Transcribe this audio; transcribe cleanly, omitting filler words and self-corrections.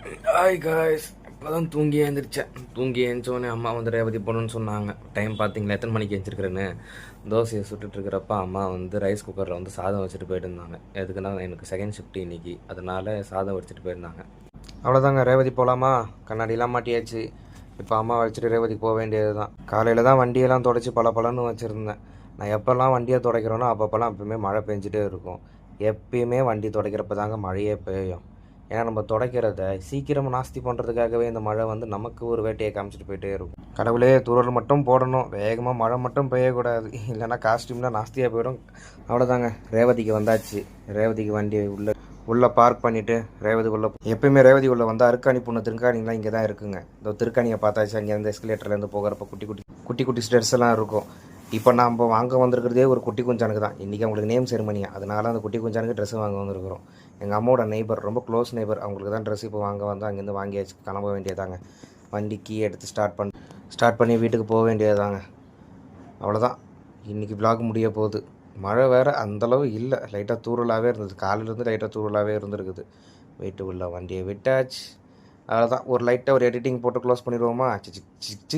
Hi guys, இப்போ தான் தூங்கி எழுந்திரிச்சேன். தூங்கி எழுந்தோடனே அம்மா வந்து ரேவதி போகணுன்னு சொன்னாங்க. டைம் பார்த்தீங்களா எத்தனை மணிக்கு எழுந்திருக்கிறேன்னு? தோசையை சுட்டுட்ருக்கிறப்ப அம்மா வந்து ரைஸ் குக்கரில் வந்து சாதம் வச்சுட்டு போயிட்டுருந்தாங்க. எதுக்குன்னா எனக்கு செகண்ட் ஷிஃப்ட் இன்றைக்கி, அதனால் சாதம் வச்சுட்டு போயிருந்தாங்க. அவ்வளோதாங்க, ரேவதி போகலாமா? கண்ணாடிலாம் மாட்டியாச்சு. இப்போ அம்மா வச்சுட்டு ரேவதிக்கு போக வேண்டியது தான். காலையில் தான் வண்டியெல்லாம் தொடச்சி பலன்னு வச்சுருந்தேன். நான் எப்போல்லாம் வண்டியை துடைக்கிறேனோ அப்போல்லாம் எப்பவுமே மழை பெஞ்சிட்டே இருக்கும். எப்பயுமே வண்டி துடைக்கிறப்ப தாங்க மழையே பெய்யும். ஏன்னா நம்ம துடைக்கிறத சீக்கிரமாக நாஸ்தி பண்ணுறதுக்காகவே இந்த மழை வந்து நமக்கு ஒரு வேட்டையை காமிச்சிட்டு போயிட்டே இருக்கும். கடவுளே, தூரல் மட்டும் போடணும், வேகமாக மழை மட்டும் பெய்யக்கூடாது, இல்லைன்னா காஸ்டியூம்லாம் நாஸ்தியாக போயிடும். அவ்வளோதாங்க, ரேவதிக்கு வந்தாச்சு. ரேவதிக்கு வண்டி உள்ளே பார்க் பண்ணிவிட்டு ரேவதி உள்ள எப்பயுமே ரேவதி உள்ளே வந்தால் அருக்காணி பொண்ணு திருக்காணிலாம் இங்கே தான் இருக்குங்க. இந்த திருக்காணியை பார்த்தாச்சு. அங்கேருந்து எஸ்கலேட்டர்லேருந்து போகிறப்ப குட்டி குட்டி ஸ்டெப்ஸ் எல்லாம் இருக்கும். இப்போ நம்ம வாங்க வந்திருக்கிறதே ஒரு குட்டி குஞ்சானுக்கு தான். இன்றைக்கி அவங்களுக்கு நேம் செரிமனியா, அதனால அந்த குட்டி குஞ்சானுக்கு ட்ரெஸ்ஸு வாங்க வந்திருக்கிறோம். எங்கள் அம்மாவோட நெய்பர், ரொம்ப க்ளோஸ் நெய்பர், அவங்களுக்கு தான் ட்ரெஸ் இப்போ வாங்க வந்து அங்கேருந்து வாங்கியாச்சு. கிளம்ப வேண்டியதாங்க. வண்டி கீ எடுத்து ஸ்டார்ட் பண்ணி வீட்டுக்கு போக வேண்டியதாங்க. அவ்வளோதான், இன்றைக்கி விலாக் முடிய போகுது. மழை வேறு அந்தளவு இல்லை, லைட்டாக தூரலாகவே இருந்தது. காலையிலேருந்து லைட்டாக தூரலாகவே இருந்திருக்குது. வீட்டுக்குள்ளே வண்டியை விட்டாச்சு. அவ்வளோதான், ஒரு லைட்டாக ஒரு எடிட்டிங் போட்டு க்ளோஸ் பண்ணிடுவோமா? சிச்சி